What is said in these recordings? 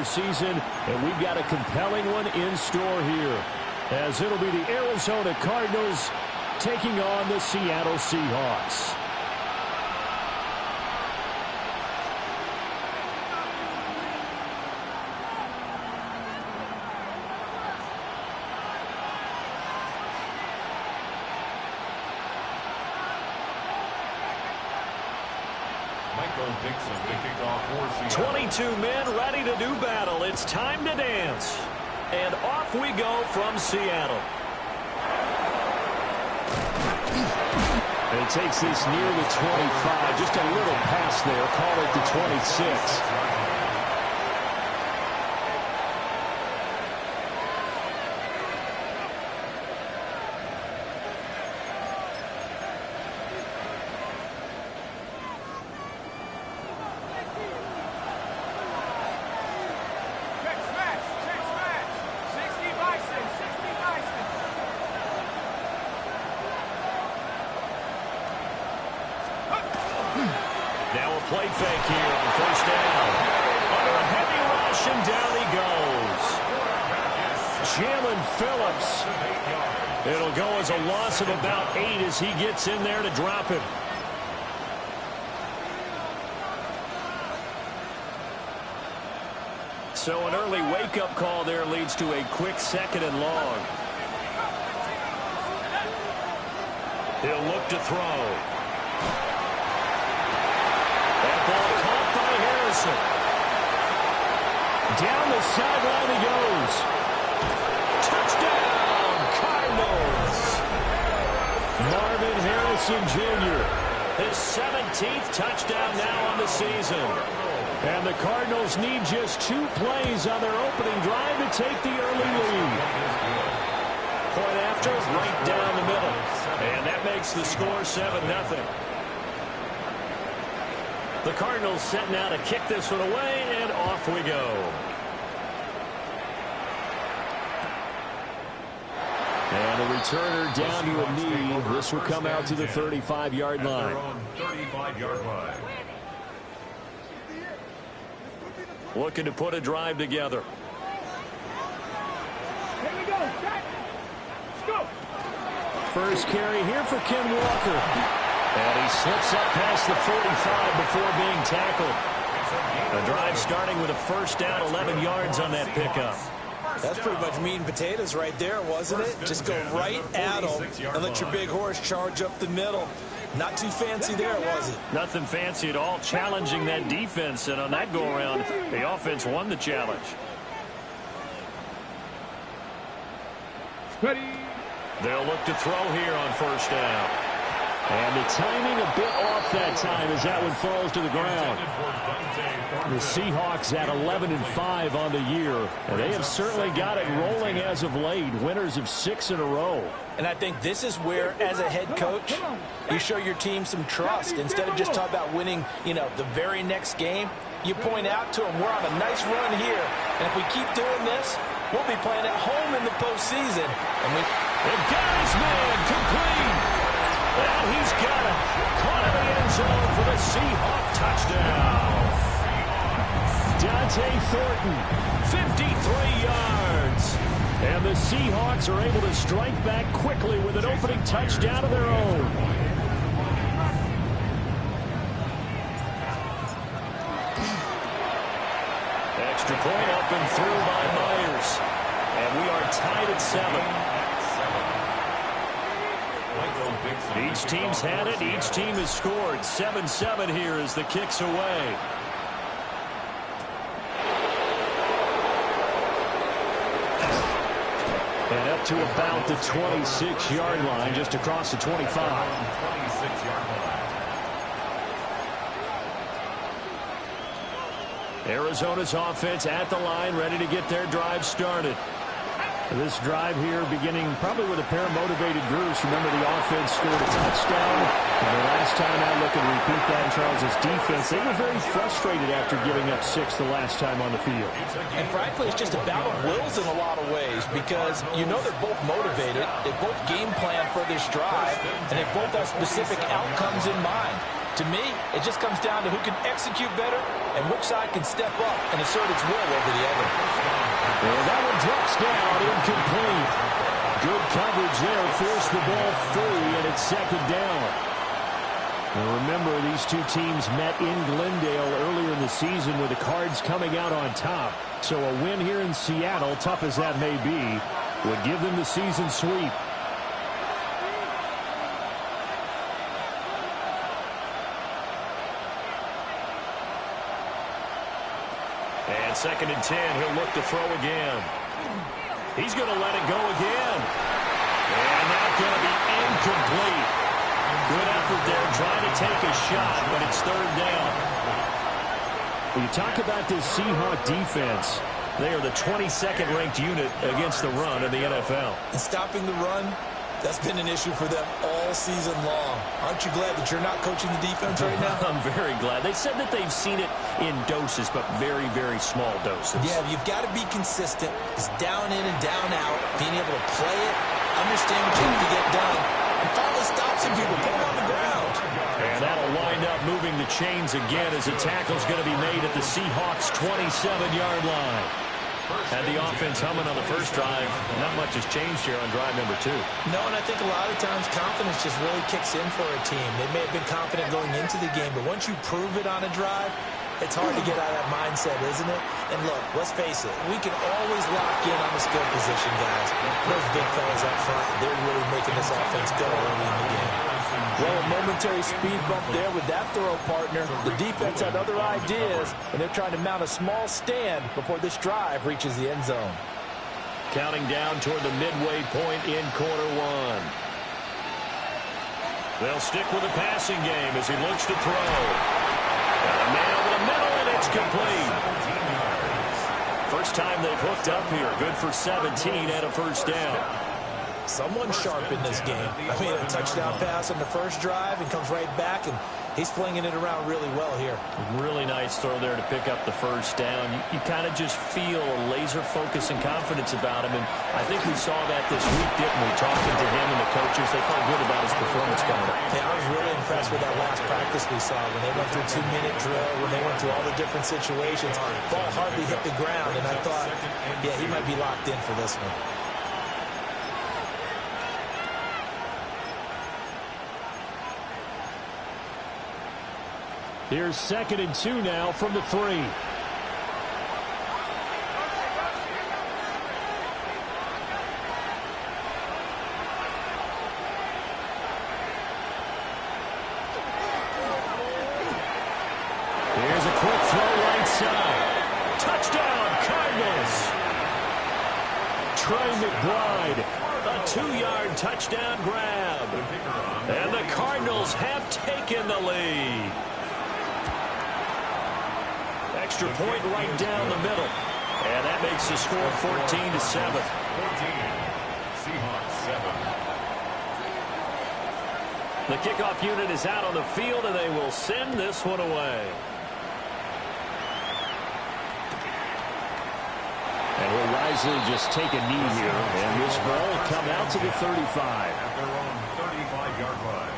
season, and we've got a compelling one in store here, as it'll be the Arizona Cardinals taking on the Seattle Seahawks. Dixon to kick off for Seattle. 22 men ready to do battle. It's time to dance. And off we go from Seattle. And he takes this near the 25. Just a little pass there. Call it the 26. Now a play fake here on first down. Under a heavy rush, and down he goes. Jalen Phillips. It'll go as a loss of about 8 as he gets in there to drop it. So an early wake-up call there leads to a quick 2nd and long. He'll look to throw. Ball caught by Harrison. Down the sideline he goes. Touchdown, Cardinals. Marvin Harrison Jr. His 17th touchdown now on the season. And the Cardinals need just 2 plays on their opening drive to take the early lead. Point after, right down the middle. And that makes the score 7-0. The Cardinals setting out to kick this one away, and off we go. And a returner down to a knee. This will come out to the 35-yard line. 35-yard line. Looking to put a drive together. Here we go. Let's go. First carry here for Ken Walker. And he slips up past the 45 before being tackled. A drive starting with a first down, 11 yards on that pickup. That's pretty much meat and potatoes right there, wasn't it? Just go right at them and let your big horse charge up the middle. Not too fancy there, was it? Nothing fancy at all, challenging that defense. And on that go-around, the offense won the challenge. Ready. They'll look to throw here on first down. And the timing a bit off that time as that one falls to the ground. The Seahawks at 11-5 on the year. And they have certainly got it rolling as of late. Winners of 6 in a row. And I think this is where, as a head coach, you show your team some trust. Instead of just talking about winning, the very next game, you point out to them, we're on a nice run here. And if we keep doing this, we'll be playing at home in the postseason. And the guy's man complete. And he's got it. Caught in the end zone for the Seahawk touchdown. Dante Thornton, 53 yards. And the Seahawks are able to strike back quickly with an opening touchdown of their own. Extra point up and through by Myers. And we are tied at 7. Each team's had it. Each team has scored. 7-7 here as the kick's away. And up to about the 26-yard line, just across the 25. 26-yard line. Arizona's offense at the line, ready to get their drive started. This drive here beginning probably with a pair of motivated groups. Remember, the offense scored a touchdown. And the last time out, looking to repeat that in Charles' defense, they were very frustrated after giving up 6 the last time on the field. And frankly, it's just a battle of wills in a lot of ways because they're both motivated. They both game plan for this drive, and they both have specific outcomes in mind. To me, it just comes down to who can execute better and which side can step up and assert its will over the other. And that one drops down, incomplete. Good coverage there, forced the ball free, and it's second down. Now remember, these two teams met in Glendale earlier in the season with the Cards coming out on top. So a win here in Seattle, tough as that may be, would give them the season sweep. And second and 10, he'll look to throw again. He's going to let it go again. And that's going to be incomplete. Good effort there, trying to take a shot, but it's third down. When you talk about this Seahawk defense, they are the 22nd ranked unit against the run in the NFL. And stopping the run, that's been an issue for them all season long. Aren't you glad that you're not coaching the defense right now? I'm very glad. They said that they've seen it in doses, but very, very small doses. Yeah, you've got to be consistent. It's down in and down out, being able to play it, understand what you have to get done, and finally stop some people, put them on the ground. And that'll wind up moving the chains again as the tackle's going to be made at the Seahawks' 27-yard line. Had the offense humming on the first drive. Not much has changed here on drive number 2. No, and I think a lot of times confidence just really kicks in for a team. They may have been confident going into the game, but once you prove it on a drive, it's hard to get out of that mindset, isn't it? And look, let's face it, we can always lock in on the skill position, guys. Those big fellas up front, they're really making this offense go early in the game. Well, a momentary speed bump there with that throw, partner. The defense had other ideas, and they're trying to mount a small stand before this drive reaches the end zone. Counting down toward the midway point in quarter 1. They'll stick with the passing game as he looks to throw. Got a man over the middle, and it's complete. First time they've hooked up here. Good for 17 and a first down. Someone sharp in this game. I mean, a touchdown pass on the first drive and comes right back, and he's flinging it around really well here. Really nice throw there to pick up the first down. You kind of just feel a laser focus and confidence about him, and I think we saw that this week, didn't we? Talking to him and the coaches, they felt good about his performance coming up. Yeah, I was really impressed with that last practice we saw when they went through 2-minute drill, when they went through all the different situations. Ball hardly hit the ground, and I thought, yeah, he might be locked in for this one. Here's second and 2 now from the 3. Here's a quick throw right side. Touchdown, Cardinals. Trey McBride, a 2-yard touchdown grab. And the Cardinals have taken the lead. Extra point right down the middle. And that makes the score 14-7. 14. Seahawks 7. The kickoff unit is out on the field, and they will send this one away. And will wisely just take a knee here, and this ball will come out to the 35. At their own 35-yard line.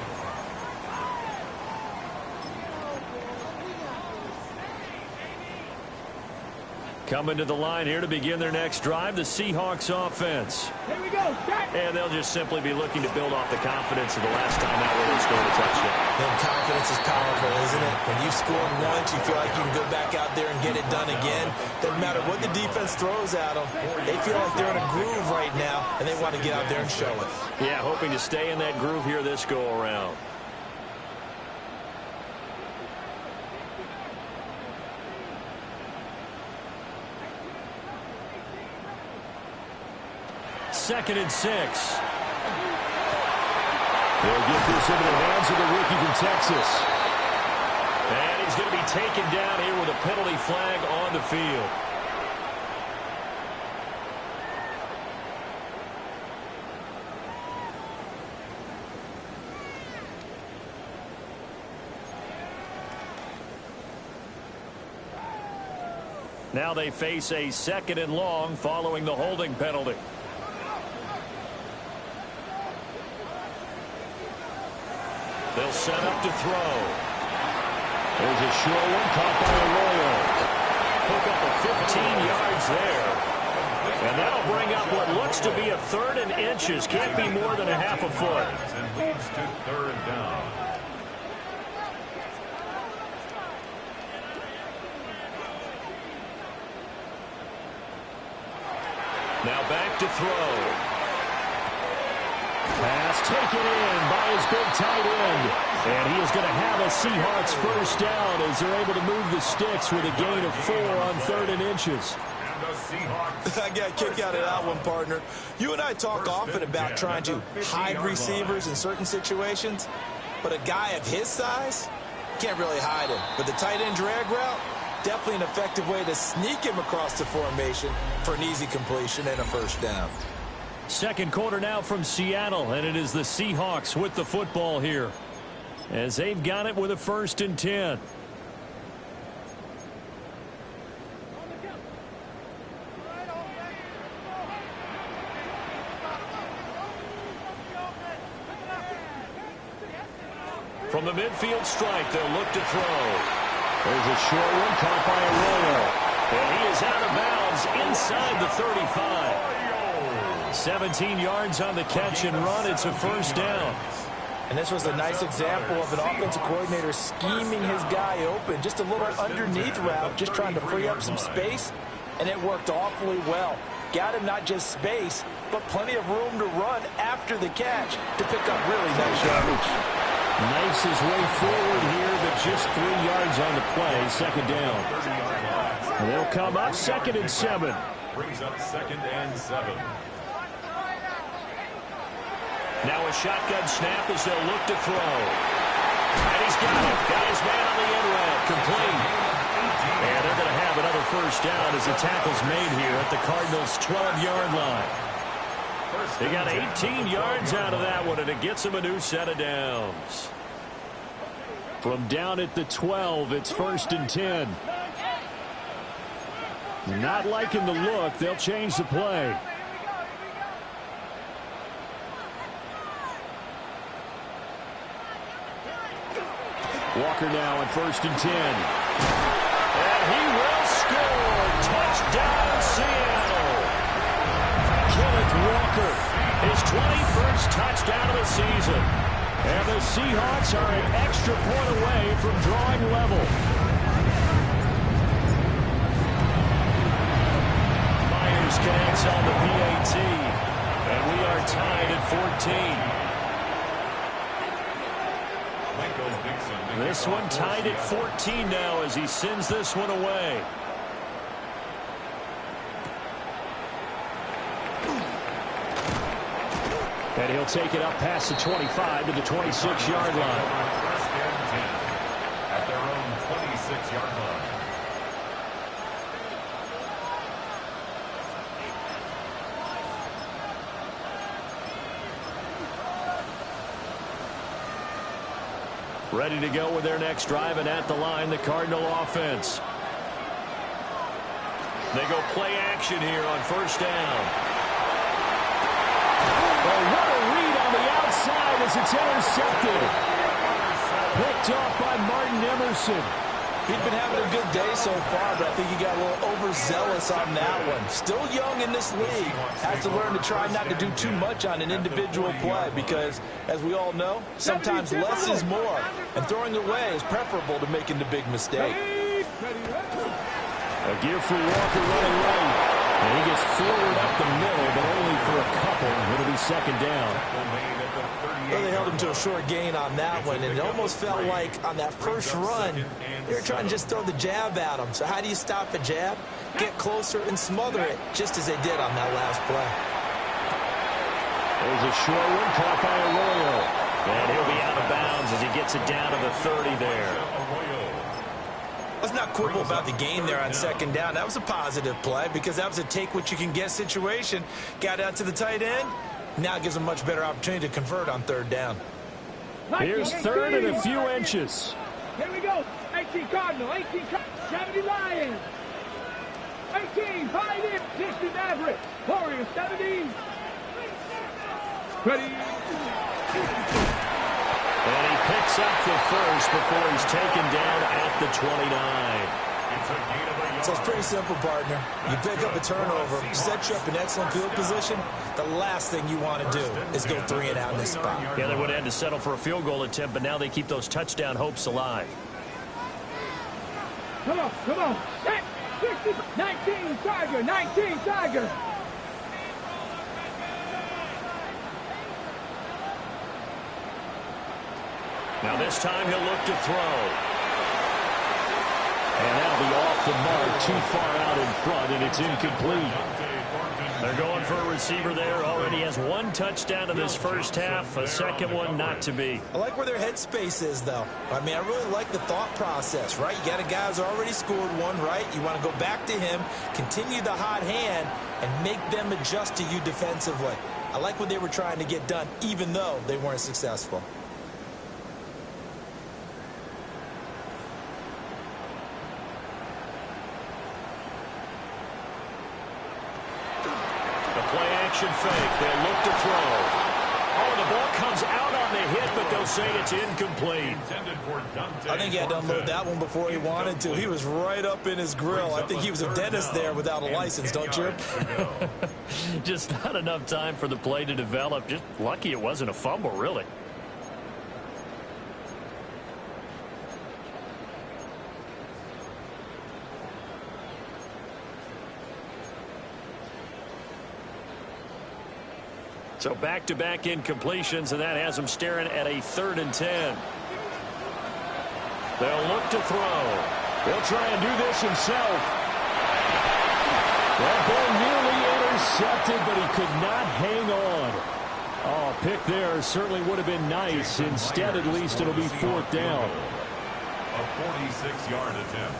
Coming to the line here to begin their next drive, the Seahawks offense. Here we go. Back. And they'll just simply be looking to build off the confidence of the last time out where they scored a touchdown. And confidence is powerful, isn't it? When you've scored once, you feel like you can go back out there and get it done again. Doesn't matter what the defense throws at them. They feel like they're in a groove right now, and they want to get out there and show it. Yeah, hoping to stay in that groove here this go-around. Second and 6. They'll get this into the hands of the rookie from Texas. And he's going to be taken down here with a penalty flag on the field. Now they face a second and long following the holding penalty. They'll set up to throw. There's a short one caught by Arroyo. Pick up a 15 yards there. bring up what looks to be a 3rd and inches. Can't be more than a half a foot. And leads to 3rd down. Now back to throw. Pass taken in by his big tight end. And he is going to have a Seahawks first down as they're able to move the sticks with a gain of 4 on 3rd and inches. I got a kick out of that one, partner. You and I talk often about trying to hide receivers in certain situations, but a guy of his size can't really hide him. But the tight end drag route, definitely an effective way to sneak him across the formation for an easy completion and a first down. Second quarter now from Seattle, and it is the Seahawks with the football here as they've got it with a 1st and 10. From the midfield strike, they'll look to throw. There's a short one caught by Arroyo. And he is out of bounds inside the 35. 17 yards on the catch and run. It's a first down. And this was a nice example of an offensive coordinator scheming his guy open. Just a little underneath route, just trying to free up some space. And it worked awfully well. Got him not just space, but plenty of room to run after the catch to pick up really nice yardage. Knifes his way forward here, but just 3 yards on the play. Second down. And they'll come up 2nd and 7. Brings up 2nd and 7. Now a shotgun snap as they'll look to throw. And he's got it. Got his man on the end route. Complete. And they're going to have another first down as the tackle's made here at the Cardinals' 12-yard line. They got 18 yards out of that one, and it gets them a new set of downs. From down at the 12, it's 1st and 10. Not liking the look. They'll change the play. Walker now on 1st and 10. And he will score. Touchdown, Seattle. Kenneth Walker, his 21st touchdown of the season. And the Seahawks are an extra point away from drawing level. Myers connects on the PAT. And we are tied at 14. This one tied at 14 now as he sends this one away. And he'll take it up past the 25 to the 26-yard line. At their own 26-yard line. Ready to go with their next drive, and at the line, the Cardinal offense. They go play action here on first down. Oh, what a read on the outside as it's intercepted. Picked off by Martin Emerson. He'd been having a good day so far, but I think he got a little overzealous on that one. Still young in this league. Has to learn to try not to do too much on an individual play because, as we all know, sometimes less is more. And throwing away is preferable to making the big mistake. A gear for Walker running right. And he gets forward up the middle, but only for a couple. It'll be second down. Well, they held him to a short gain on that one, and it almost felt like on that first run, they were trying to just throw the jab at him. So how do you stop a jab? Get closer and smother it, just as they did on that last play. There's a short one caught by Arroyo. And he'll be out of bounds as he gets it down to the 30 there. Let's not quibble about the gain there on second down. That was a positive play because that was a take-what-you-can-get situation. Got out to the tight end. Now it gives them a much better opportunity to convert on third down. Here's third and a few inches. Here we go. 18 Cardinal, 18 70 Lions. 18, 5 in, 60 Maverick. Warriors, 17. Ready. And he picks up the first before he's taken down at the 29. It's a gain of a So it's pretty simple, partner. You pick up a turnover, set you up in excellent field position. The last thing you want to do is go 3 and out in this spot. Yeah, they would have had to settle for a field goal attempt, but now they keep those touchdown hopes alive. Come on, come on. 19 Tiger, 19 Tiger. Now this time he'll look to throw. And that'll be off the mark, too far out in front, and it's incomplete. They're going for a receiver there. Already has 1 touchdown in this first half. A second one not to be. I like where their headspace is, though. I mean, I really like the thought process, right? You got a guy who's already scored 1, right? You want to go back to him, continue the hot hand, and make them adjust to you defensively. I like what they were trying to get done, even though they weren't successful. Play-action fake. They'll look to throw. Oh, the ball comes out on the hit, but they'll say it's incomplete. I think he had to unload that one before he wanted to. He was right up in his grill. I think he was a dentist there without a license, don't you? Just not enough time for the play to develop. Just lucky it wasn't a fumble, really. So back-to-back incompletions, and that has them staring at a 3rd and 10. They'll look to throw. He'll try and do this himself. That ball nearly intercepted, but he could not hang on. Oh, pick there certainly would have been nice. Instead, at least, it'll be 4th down. A 46-yard attempt.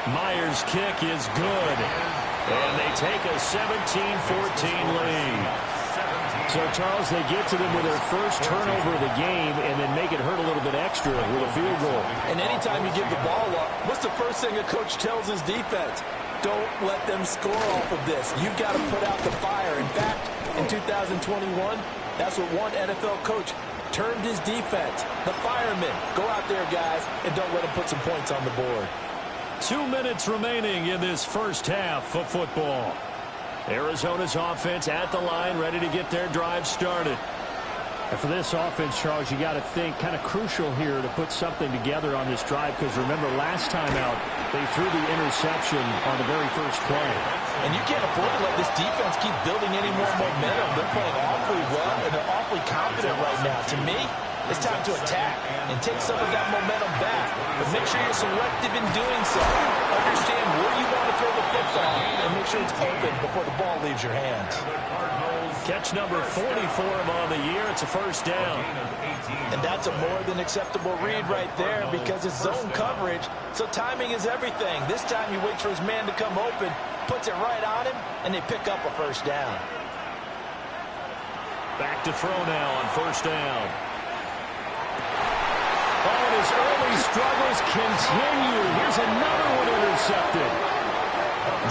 Myers' kick is good. And they take a 17-14 lead. So, Charles, they get to them with their first turnover of the game and then make it hurt a little bit extra with a field goal. And anytime you give the ball up, what's the first thing a coach tells his defense? Don't let them score off of this. You've got to put out the fire. In fact, in 2021, that's what one NFL coach termed his defense. The firemen. Go out there, guys, and don't let them put some points on the board. 2 minutes remaining in this first half of football. Arizona's offense at the line, ready to get their drive started. And for this offense, Charles, you got to think kind of crucial here to put something together on this drive, because remember last time out, they threw the interception on the very first play. And you can't afford to let this defense keep building any more momentum. They're playing awfully well, and they're awfully confident right now. To me, it's time to attack and take some of that momentum back. But make sure you're selective in doing so. Understand where you want to throw the football and make sure it's open before the ball leaves your hands. Catch number 44 on the year. It's a first down. And that's a more than acceptable read right there because it's zone coverage, so timing is everything. This time he waits for his man to come open, puts it right on him, and they pick up a first down. Back to throw now on first down. Oh, and his early struggles continue. Here's another one intercepted.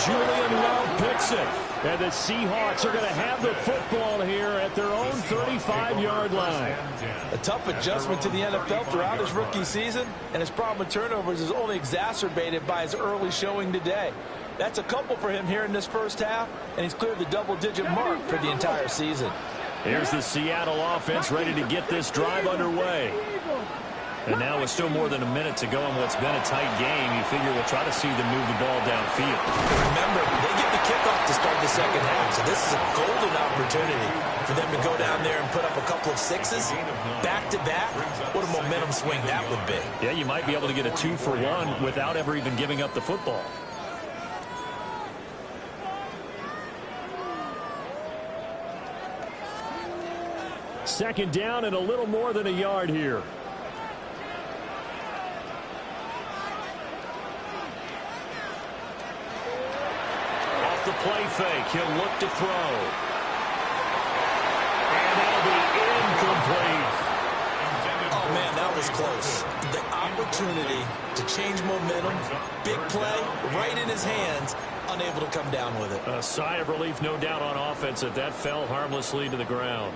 Julian Love picks it. And the Seahawks are going to have the football here at their own 35-yard line. A tough adjustment to the NFL throughout his rookie season, and his problem with turnovers is only exacerbated by his early showing today. That's a couple for him here in this first half, and he's cleared the double-digit mark for the entire season. Here's the Seattle offense ready to get this drive underway. And now with still more than a minute to go in what's been a tight game, you figure we'll try to see them move the ball downfield. Remember, they get the kickoff to start the second half, so this is a golden opportunity for them to go down there and put up a couple of sixes back-to-back. What a momentum swing that would be. Yeah, you might be able to get a 2-for-1 without ever even giving up the football. Second down and a little more than a yard here. The play fake. He'll look to throw. And that'll be incomplete. Oh, man, that was close. The opportunity to change momentum, big play, right in his hands, unable to come down with it. A sigh of relief, no doubt, on offense that fell harmlessly to the ground.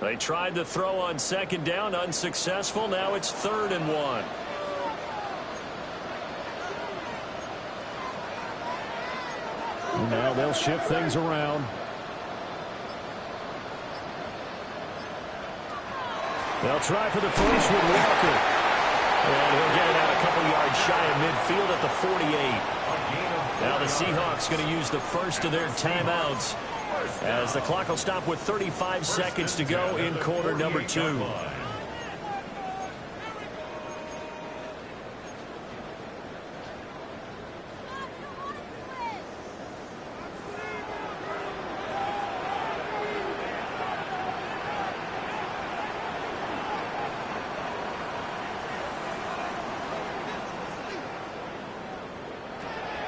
They tried to throw on second down, unsuccessful. Now it's 3rd and 1. Now they'll shift things around. They'll try for the first with Walker. And he'll get it out a couple yards shy of midfield at the 48. Now the Seahawks going to use the first of their timeouts as the clock will stop with 35 seconds to go in quarter number 2.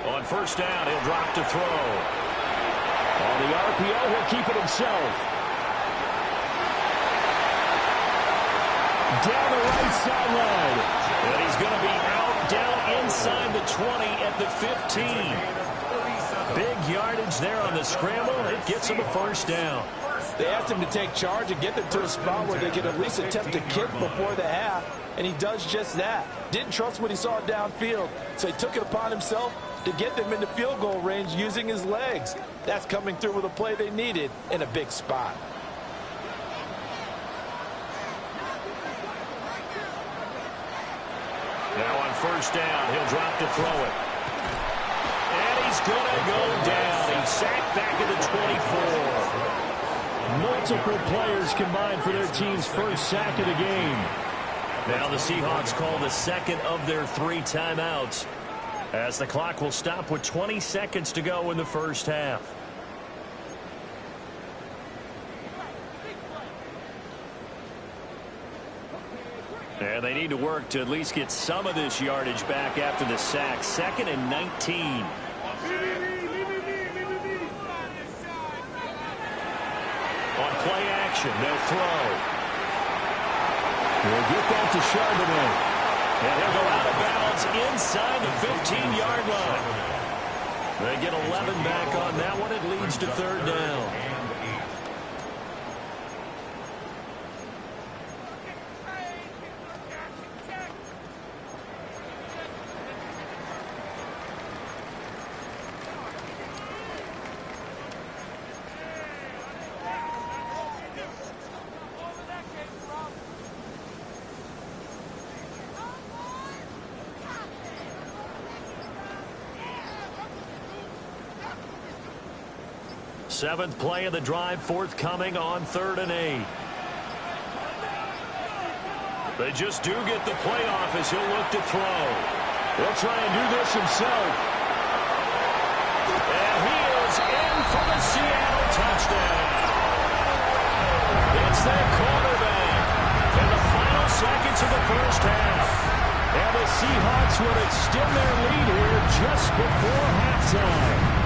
On first down, he'll drop to throw. On the RPO, he'll keep it himself. Down the right sideline. And he's going to be out down inside the 20 at the 15. Big yardage there on the scramble. It gets him a first down. They asked him to take charge and get them to a spot where they could at least attempt to kick before the half, and he does just that. Didn't trust what he saw downfield, so he took it upon himself to get them into field goal range using his legs. That's coming through with a play they needed in a big spot. Now on first down, he'll drop to throw it. And he's going to go down. He's sacked back at the 24. Multiple players combined for their team's first sack of the game. Now the Seahawks call the second of their 3 timeouts, as the clock will stop with 20 seconds to go in the first half. And they need to work to at least get some of this yardage back after the sack. 2nd and 19. On play action, they'll throw. We'll get that to Charbonnet. And he'll go out of bounds inside the 15-yard line. They get 11 back on that one. It leads to 3rd down. Seventh play of the drive forthcoming on 3rd and 8. They just do get the play off as he'll look to throw. He'll try and do this himself. And he is in for the Seattle touchdown. It's their quarterback in the final seconds of the first half. And the Seahawks will extend their lead here just before halftime.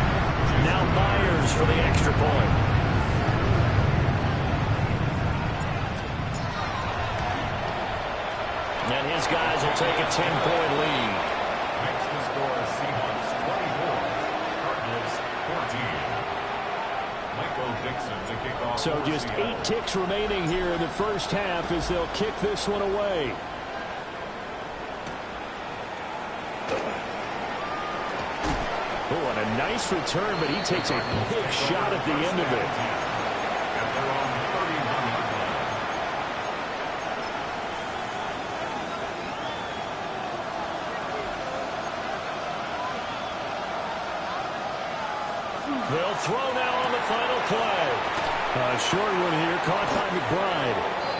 Now Myers for the extra point. And his guys will take a 10-point lead. Makes the score Seahawks 24, Cardinals 14. Michael Dixon to kick off. So just 8 ticks remaining here in the first half as they'll kick this one away. Oh, and a nice return, but he takes a big shot at the end of it. And they're on 31-yard line. They'll throw now on the final play. A short one here, caught by McBride.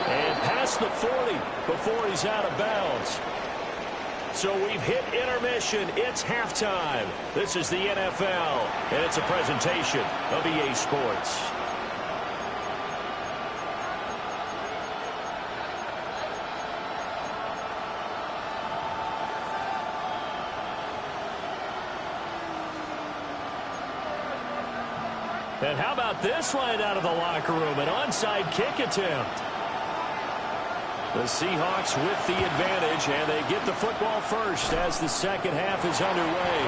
And past the 40 before he's out of bounds. So we've hit intermission. It's halftime. This is the NFL, and it's a presentation of EA Sports. And how about this right out of the locker room? An onside kick attempt. The Seahawks with the advantage, and they get the football first as the second half is underway.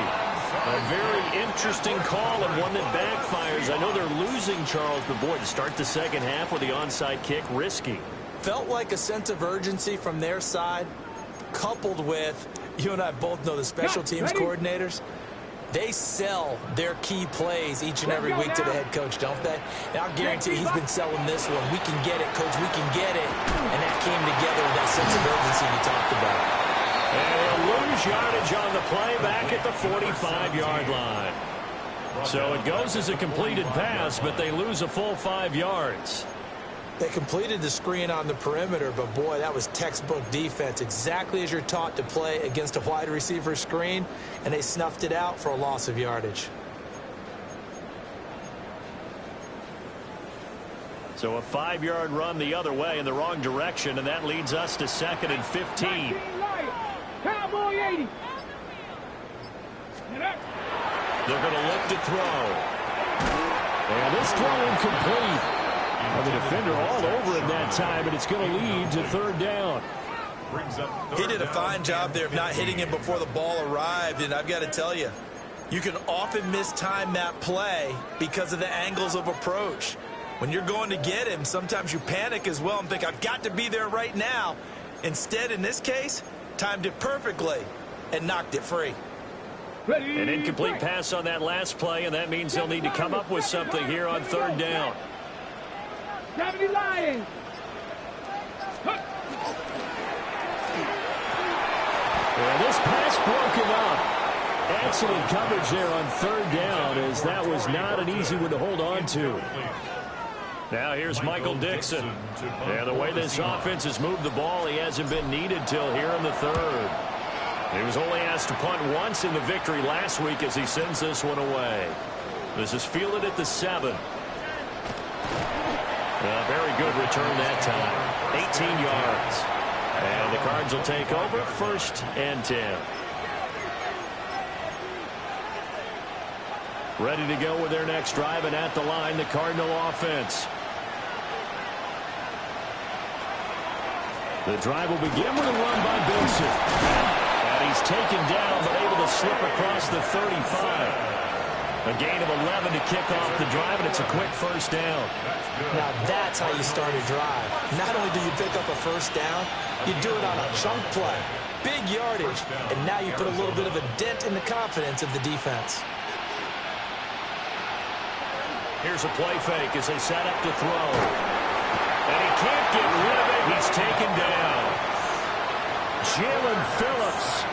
A very interesting call and one that backfires. I know they're losing, Charles, but boy, to start the second half with the onside kick, risky. Felt like a sense of urgency from their side, coupled with, you and I both know the special teams coordinators. They sell their key plays each and every week to the head coach, don't they? And I'll guarantee he's been selling this one. We can get it, coach. We can get it. And that came together with that sense of urgency you talked about. And they'll lose yardage on the play back at the 45-yard line. So it goes as a completed pass, but they lose a full 5 yards. They completed the screen on the perimeter, but boy, that was textbook defense. Exactly as you're taught to play against a wide receiver screen, and they snuffed it out for a loss of yardage. So a 5-yard run the other way in the wrong direction, and that leads us to 2nd and 15. Cowboy 80. They're going to look to throw. And this throw incomplete. And the defender all over him that time, and it's going to lead to 3rd down. He did a fine job there of not hitting him before the ball arrived, and I've got to tell you, you can often mistime that play because of the angles of approach. When you're going to get him, sometimes you panic as well and think, I've got to be there right now. Instead, in this case, timed it perfectly and knocked it free. An incomplete pass on that last play, and that means they'll need to come up with something here on 3rd down. 70 Lions. And this pass broken up. Excellent coverage there on 3rd down, as that was not an easy one to hold on to. Now here's Michael Dixon. And the way this offense has moved the ball, he hasn't been needed till here in the 3rd. He was only asked to punt once in the victory last week as he sends this one away. This is fielded at the 7. A very good return that time. 18 yards. And the Cards will take over 1st and 10. Ready to go with their next drive, and at the line, the Cardinal offense. The drive will begin with a run by Benson. And he's taken down, but able to slip across the 35. A gain of 11 to kick off the drive, and it's a quick 1st down. Now that's how you start a drive. Not only do you pick up a 1st down, you do it on a chunk play. Big yardage, and now you put a little bit of a dent in the confidence of the defense. Here's a play fake as they set up to throw. And he can't get rid of it. He's taken down. Jalen Phillips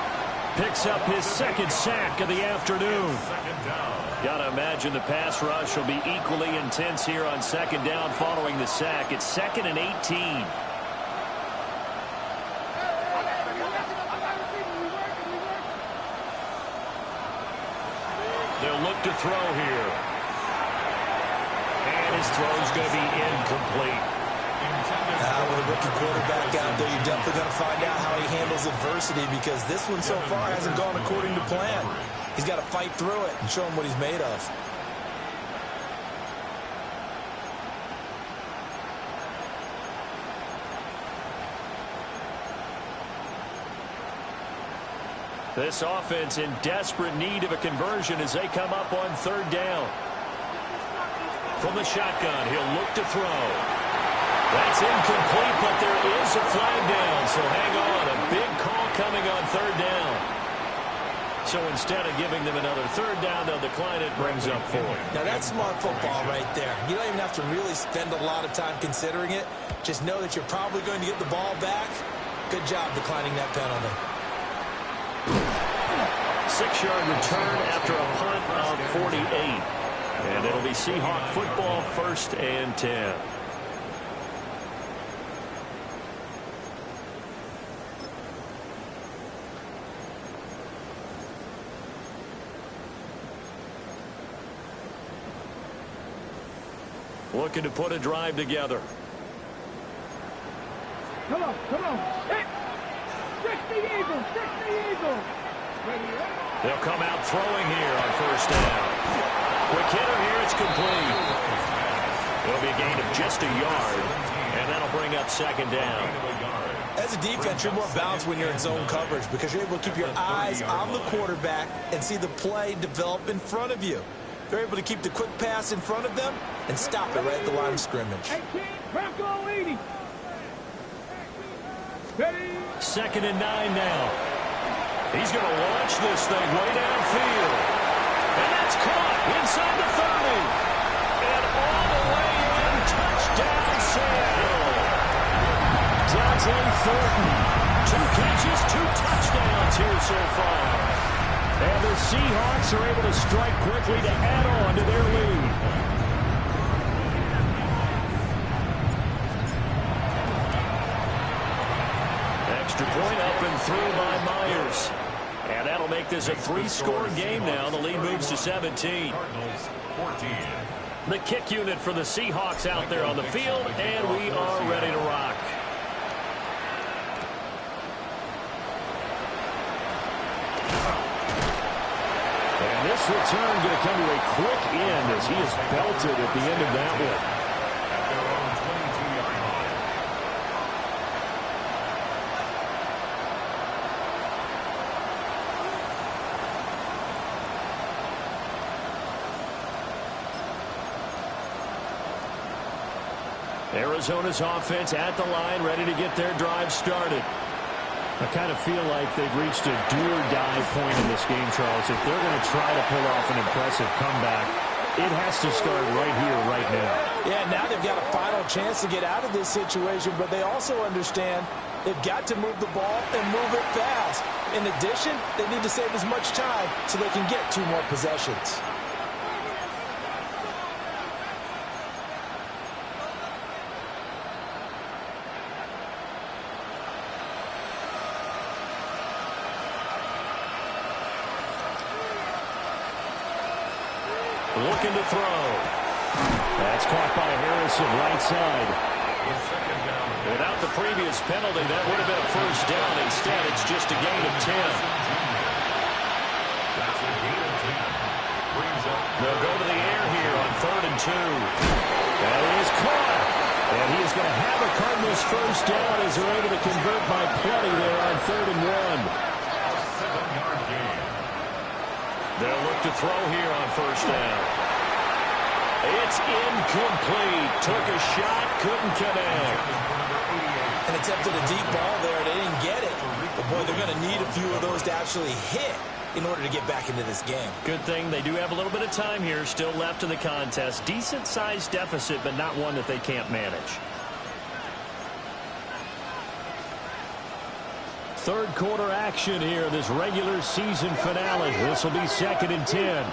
picks up his 2nd sack of the afternoon. Got to imagine the pass rush will be equally intense here on 2nd down following the sack. It's 2nd and 18. They'll look to throw here. And his throw's going to be incomplete. With a rookie quarterback out there, you're definitely going to find out how he handles adversity, because this one so far hasn't gone according to plan. He's got to fight through it and show him what he's made of. This offense in desperate need of a conversion as they come up on 3rd down. From the shotgun, he'll look to throw. That's incomplete, but there is a flag down, so hang on. A big call coming on 3rd down. So instead of giving them another 3rd down, they'll decline it, brings up 4. Now that's smart football right there. You don't even have to really spend a lot of time considering it. Just know that you're probably going to get the ball back. Good job declining that penalty. 6-yard return after a punt of 48. And it'll be Seahawk football, 1st and 10. Looking to put a drive together. Come on. Hit. 60 Eagles. They'll come out throwing here on 1st down. Quick hitter here, it's complete. It'll be a gain of just a yard, and that'll bring up 2nd down. As a defense, you're more balanced when you're in zone coverage because you're able to keep your eyes on the quarterback and see the play develop in front of you. They're able to keep the quick pass in front of them and stop it right at the line of scrimmage. 80. Second and 9 now. He's going to launch this thing way downfield. And that's caught inside the 30. And all the way in, touchdown Seattle. Dante Thornton. 2 catches, 2 touchdowns here so far. And the Seahawks are able to strike quickly to add on to their lead. Extra point up and through by Myers. And that'll make this a 3-score game now. The lead moves to 17. Cardinals 14. The kick unit for the Seahawks out there on the field, and we are ready to rock. And this return going to come to a quick end as he is belted at the end of that one. At their own 22-yard line. Arizona's offense at the line, ready to get their drive started. I kind of feel like they've reached a do-or-die point in this game, Charles. If they're going to try to pull off an impressive comeback, it has to start right here, right now. Yeah, now they've got a final chance to get out of this situation, but they also understand they've got to move the ball and move it fast. In addition, they need to save as much time so they can get 2 more possessions. Looking to throw. That's caught by Harrison, right side. Without the previous penalty, that would have been a first down. Instead, it's just a gain of 10. That's a gain of 10. Brings up. They'll go to the air here on 3rd and 2. That is caught. And he is going to have a Cardinals first down as they're able to convert by plenty there on 3rd and 1. A 7-yard gain. They'll look to throw here on first down. It's incomplete. Took a shot, couldn't connect. And attempted a deep ball there. They didn't get it. But, boy, they're going to need a few of those to actually hit in order to get back into this game. Good thing they do have a little bit of time here still left in the contest. Decent-sized deficit, but not one that they can't manage. Third quarter action here, this regular season finale. This will be 2nd and 10.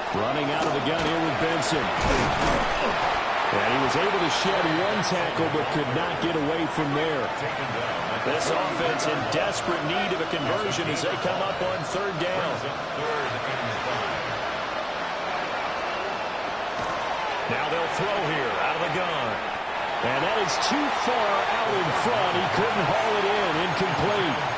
Running out of the gun here with Benson. And he was able to shed 1 tackle, but could not get away from there. This offense in desperate need of a conversion as they come up on 3rd down. Now they'll throw here out of the gun. And that is too far out in front. He couldn't haul it in. Incomplete.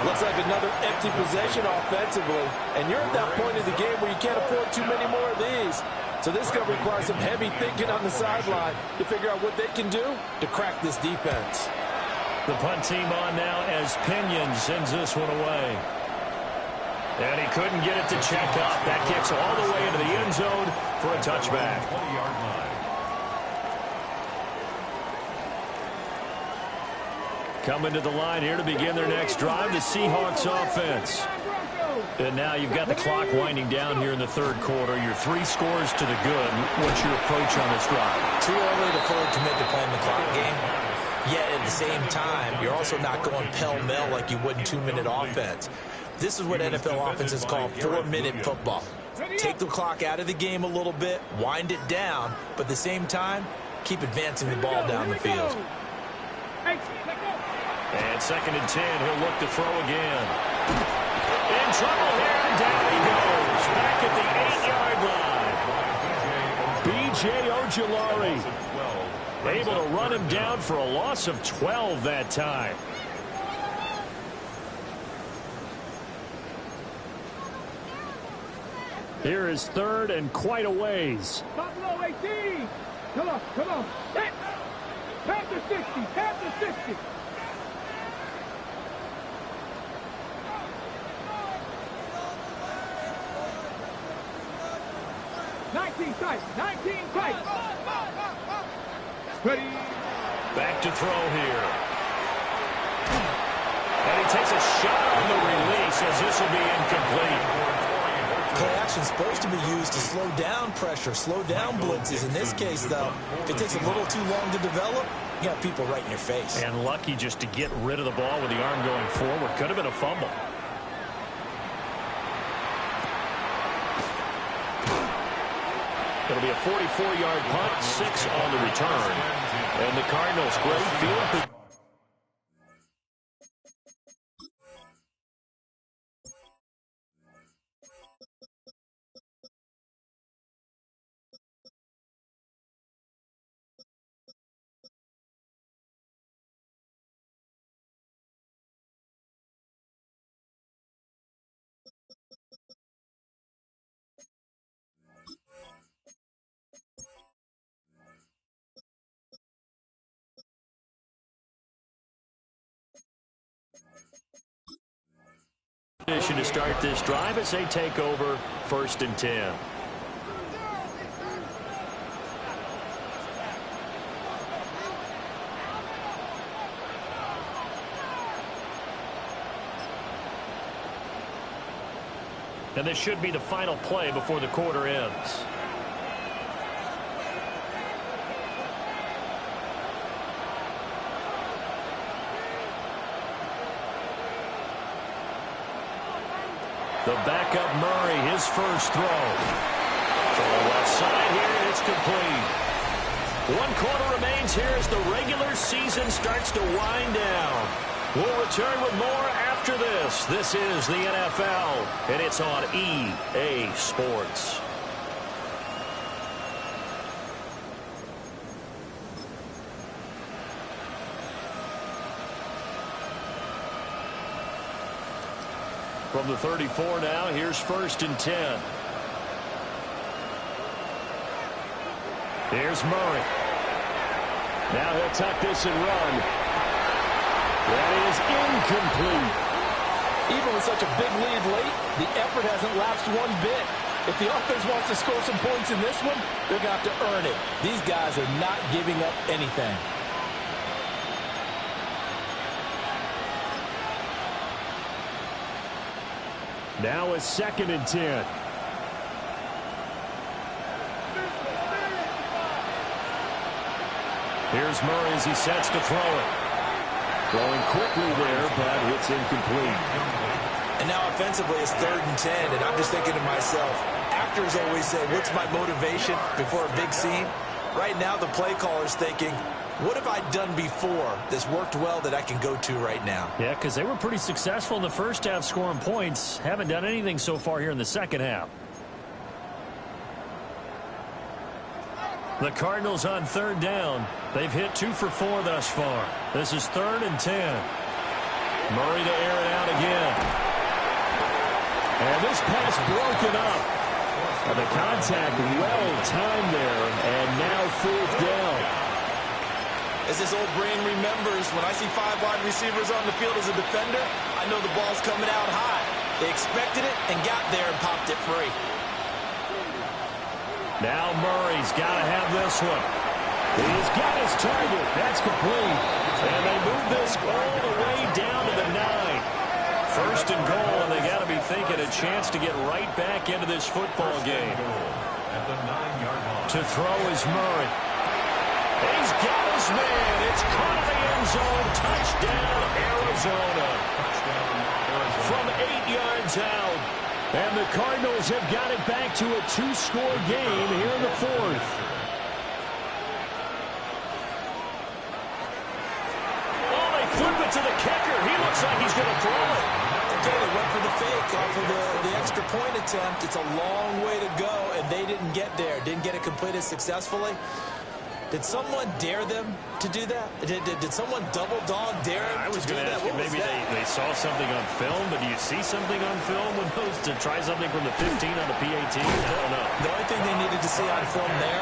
Looks like another empty possession offensively. And you're at that point in the game where you can't afford too many more of these. So this is going to require some heavy thinking on the sideline to figure out what they can do to crack this defense. The punt team on now as Pinion sends this one away. And he couldn't get it to check up. That kicks all the way into the end zone for a touchback. 20-yard line. Coming to the line here to begin their next drive, the Seahawks offense. And now you've got the clock winding down here in the 3rd quarter. You're 3 scores to the good. What's your approach on this drive? Too early to fully commit to playing the clock game. Yet at the same time, you're also not going pell-mell like you would in 2-minute offense. This is what NFL offenses call 4-minute football. Take the clock out of the game a little bit, wind it down, but at the same time, keep advancing the ball down the field. And 2nd and 10, he'll look to throw again. In trouble here, and down he goes. Back at the 8-yard line. B.J. Ojulari able to run him down for a loss of 12 that time. Here is 3rd and quite a ways. Buffalo 18. Come on. Hit. to 60. 10 to 60. Tight. 19 tight. Ready. Back to throw here. And he takes a shot on the release as this will be incomplete. Play action is supposed to be used to slow down pressure, slow down blitzes. In this case, though, if it takes a little too long to develop, you got people right in your face. And lucky just to get rid of the ball with the arm going forward. Could have been a fumble. It'll be a 44-yard punt, 6 on the return. And the Cardinals, great field position. To start this drive as they take over 1st and 10. And this should be the final play before the quarter ends. The backup Murray, his first throw. From the left side here, and it's complete. 1 quarter remains here as the regular season starts to wind down. We'll return with more after this. This is the NFL, and it's on EA Sports. From the 34 now, here's 1st and 10. Here's Murray. Now he'll tuck this and run. That is incomplete. Even with such a big lead late, the effort hasn't lapsed one bit. If the offense wants to score some points in this one, they're going to have to earn it. These guys are not giving up anything. Now it's 2nd and 10. Here's Murray as he sets to throw it. Throwing quickly there, but it's incomplete. And now offensively it's 3rd and 10, and I'm just thinking to myself, actors always say, what's my motivation before a big scene? Right now the play caller's thinking, what have I done before that's worked well that I can go to right now? Yeah, because they were pretty successful in the first half scoring points. Haven't done anything so far here in the second half. The Cardinals on 3rd down. They've hit 2 for 4 thus far. This is 3rd and 10. Murray to air it out again. And this pass broken up. And the contact well timed there. And now 4th down. As this old brain remembers, when I see 5 wide receivers on the field as a defender, I know the ball's coming out high. They expected it and got there and popped it free. Now Murray's got to have this one. He's got his target. That's complete. And they move this all the way down to the 9. 1st and goal, and they got to be thinking a chance to get right back into this football game. To throw is Murray. He's got his man. It's caught in the end zone. Touchdown, Arizona. From 8 yards out. And the Cardinals have got it back to a 2-score game here in the 4th. Oh, they flip it to the kicker. He looks like he's going to throw it. Okay, they went for the fake off of the extra point attempt. It's a long way to go, and they didn't get there. Didn't get it completed successfully. Did someone dare them to do that? Did someone double dog dare them I was to do going to that? ask you, maybe they saw something on film, but do you see something on film with those to try something from the 15 on the PAT? I don't know. The only thing they needed to see on film there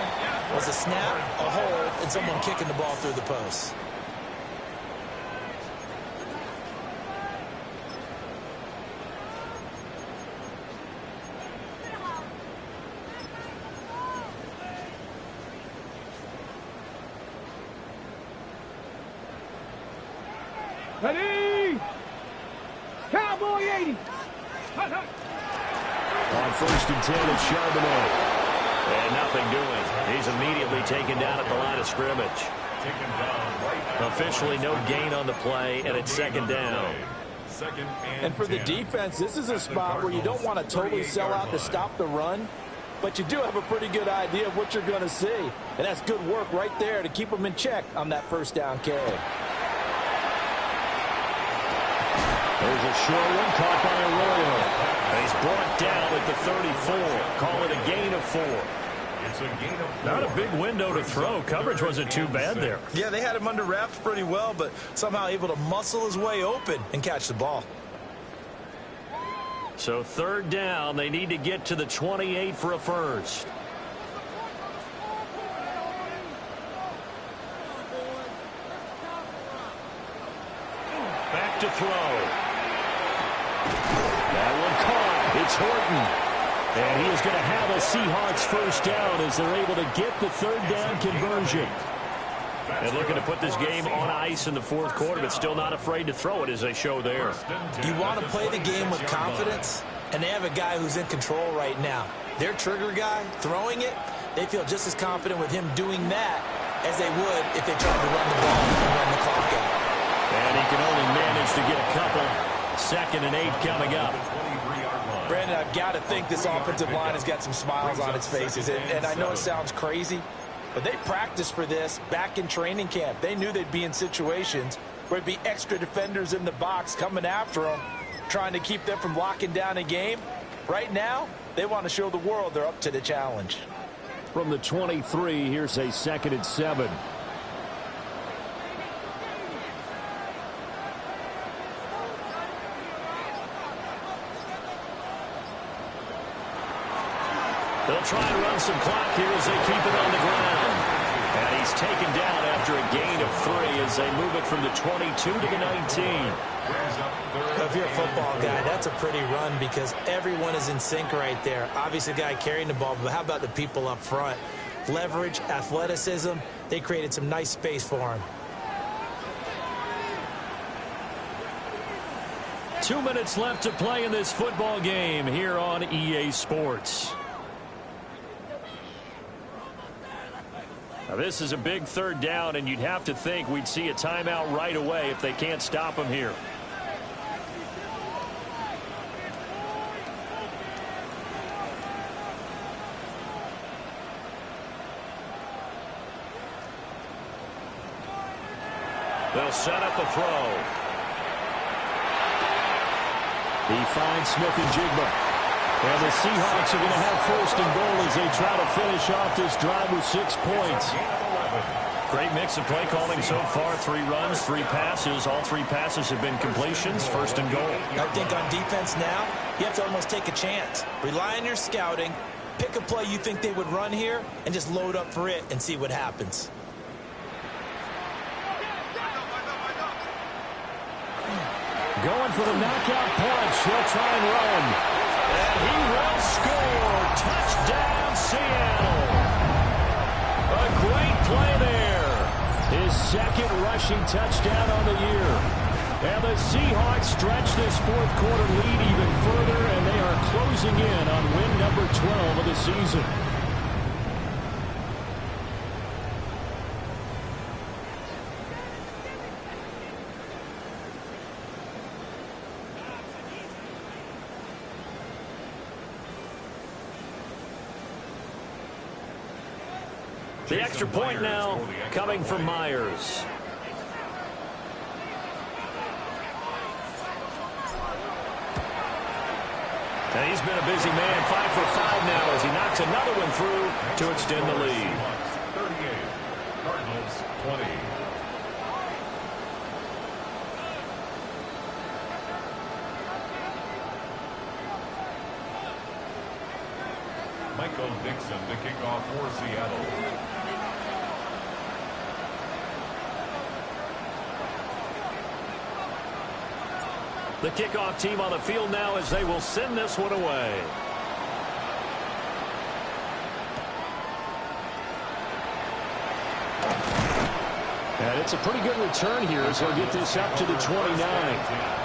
was a snap, a hold, and someone kicking the ball through the post. Ready? Cowboy 80. Hut, hut. On 1st and 10, it's Charbonnet. And nothing doing. He's immediately taken down at the line of scrimmage. Officially no gain on the play, and it's 2nd down. And for the defense, this is a spot where you don't want to totally sell out to stop the run, but you do have a pretty good idea of what you're going to see. And that's good work right there to keep them in check on that 1st down carry. There's a short one caught by Arroyo. And he's brought down at the 34. Call it a gain of 4. It's a gain of 4. Not a big window to throw. Coverage wasn't too bad there. Yeah, they had him under wraps pretty well, but somehow able to muscle his way open and catch the ball. So 3rd down, they need to get to the 28 for a first. Back to throw. That one caught. It's Horton. And he is going to have a Seahawks 1st down as they're able to get the 3rd down conversion. And looking to put this game on ice in the 4th quarter, but still not afraid to throw it as they show there. You want to play the game with confidence, and they have a guy who's in control right now. Their trigger guy, throwing it, they feel just as confident with him doing that as they would if they tried to run the ball and run the clock out. And he can only manage to get a couple. 2nd and 8 coming up. Brandon, I've got to think this offensive line has got some smiles on its faces. And I know it sounds crazy, but they practiced for this back in training camp. They knew they'd be in situations where there'd be extra defenders in the box coming after them, trying to keep them from locking down a game. Right now, they want to show the world they're up to the challenge. From the 23, here's a 2nd and 7. They'll try and run some clock here as they keep it on the ground. And he's taken down after a gain of 3 as they move it from the 22 to the 19. If you're a football guy, that's a pretty run because everyone is in sync right there. Obviously, the guy carrying the ball, but how about the people up front? Leverage, athleticism, they created some nice space for him. 2 minutes left to play in this football game here on EA Sports. Now, this is a big 3rd down, and you'd have to think we'd see a timeout right away if they can't stop him here. They'll set up a throw. He finds Smith-Njigba. And the Seahawks are going to have 1st and goal as they try to finish off this drive with 6 points. Great mix of play calling so far. 3 runs, 3 passes. All 3 passes have been completions. 1st and goal. I think on defense now, you have to almost take a chance. Rely on your scouting. Pick a play you think they would run here and just load up for it and see what happens. Going for the knockout punch. He'll try and run. And he will score. Touchdown, Seattle. A great play there. His 2nd rushing touchdown on the year. And the Seahawks stretch this 4th quarter lead even further, and they are closing in on win number 12 of the season. The extra point now coming from Myers. And he's been a busy man, 5 for 5 now as he knocks another one through to extend the lead. 38, Cardinals 20. Michael Dixon to kick off for Seattle. The kickoff team on the field now as they will send this one away. And it's a pretty good return here as he'll get this up to the 29.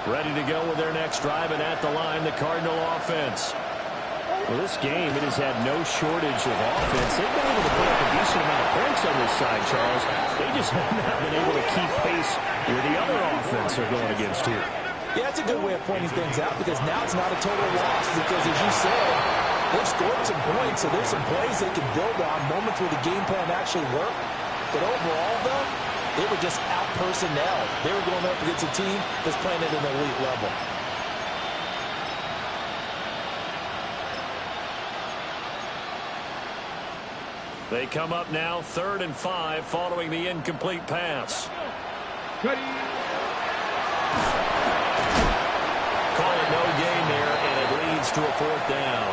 Ready to go with their next drive, and at the line, the Cardinal offense. Well, this game, it has had no shortage of offense. They've been able to put up a decent amount of points on this side, Charles. They just have not been able to keep pace with the other offense they're going against here. Yeah, that's a good way of pointing things out because now it's not a total loss because, as you said, they've scored some points, so there's some plays they can build on, moments where the game plan actually worked. But overall, though, they were just out-personnel. They were going up against a team that's playing at an elite level. They come up now 3rd and 5 following the incomplete pass. Call it no gain there, and it leads to a 4th down.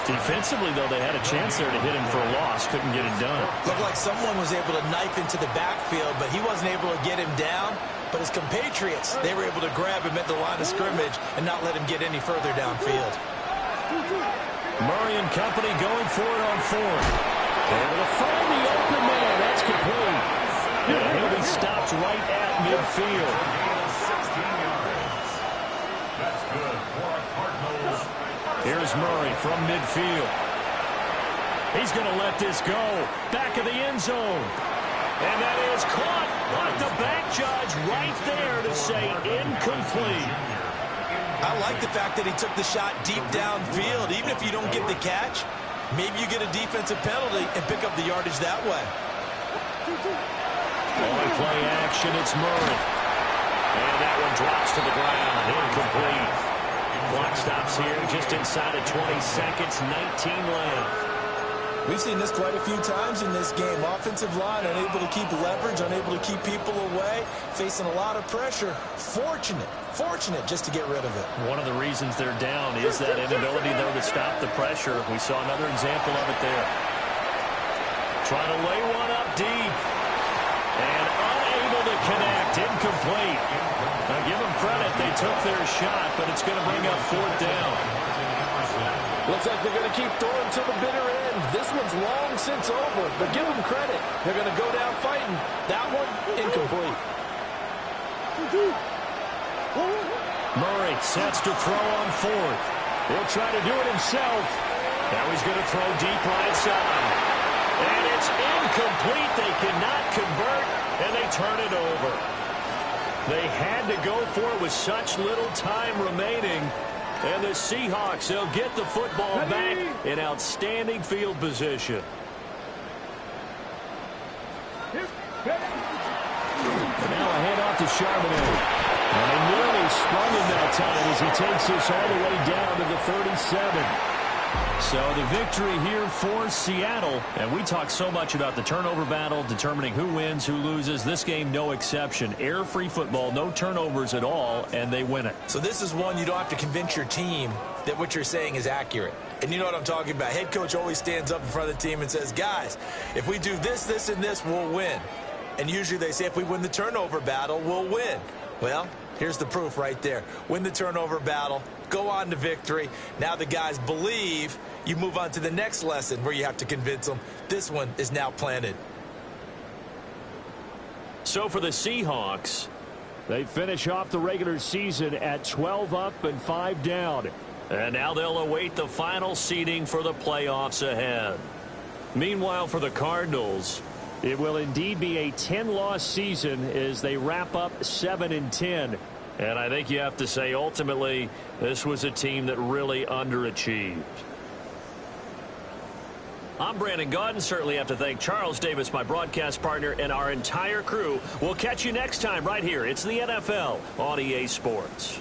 Defensively, though, they had a chance there to hit him for a loss. Couldn't get it done. Looked like someone was able to knife into the backfield, but he wasn't able to get him down. But his compatriots, they were able to grab him at the line of scrimmage and not let him get any further downfield. Murray and company going for it on 4th. Able to find the open man. That's complete. And he'll be stopped right at midfield. That's good for our Cardinals. Here's Murray from midfield. He's going to let this go. Back of the end zone. And that is caught. But the back judge right there to say incomplete. I like the fact that he took the shot deep downfield. Even if you don't get the catch, maybe you get a defensive penalty and pick up the yardage that way. On play action, it's Murray. And that one drops to the ground. Incomplete. Clock stops here just inside of 20 seconds. 19 left. We've seen this quite a few times in this game. Offensive line unable to keep leverage, unable to keep people away, facing a lot of pressure. Fortunate just to get rid of it. One of the reasons they're down is that inability, though, to stop the pressure. We saw another example of it there. Trying to lay one up deep. And unable to connect. Incomplete. Now, give them credit. They took their shot, but it's going to bring up 4th down. Looks like they're going to keep throwing to the bitter end. This one's long since over, but give them credit. They're going to go down fighting. That one, incomplete. Murray sets to throw on 4th. He'll try to do it himself. Now he's going to throw deep right side. And it's incomplete. They cannot convert, and they turn it over. They had to go for it with such little time remaining. And the Seahawks, they'll get the football back in outstanding field position. And now a handoff to Charbonnet. And they nearly sprung him that time as he takes this all the way down to the 37. So the victory here for Seattle. And we talk so much about the turnover battle, determining who wins, who loses. This game, no exception. Error-free football, no turnovers at all, and they win it. So this is one you don't have to convince your team that what you're saying is accurate. And you know what I'm talking about. Head coach always stands up in front of the team and says, guys, if we do this, this, and this, we'll win. And usually they say if we win the turnover battle, we'll win. Well, here's the proof right there. Win the turnover battle, go on to victory. Now the guys believe. You move on to the next lesson where you have to convince them. This one is now planted. So for the Seahawks, they finish off the regular season at 12 up and 5 down. And now they'll await the final seeding for the playoffs ahead. Meanwhile, for the Cardinals, it will indeed be a 10-loss season as they wrap up 7-10. And I think you have to say, ultimately, this was a team that really underachieved. I'm Brandon Gaudin. Certainly have to thank Charles Davis, my broadcast partner, and our entire crew. We'll catch you next time right here. It's the NFL on EA Sports.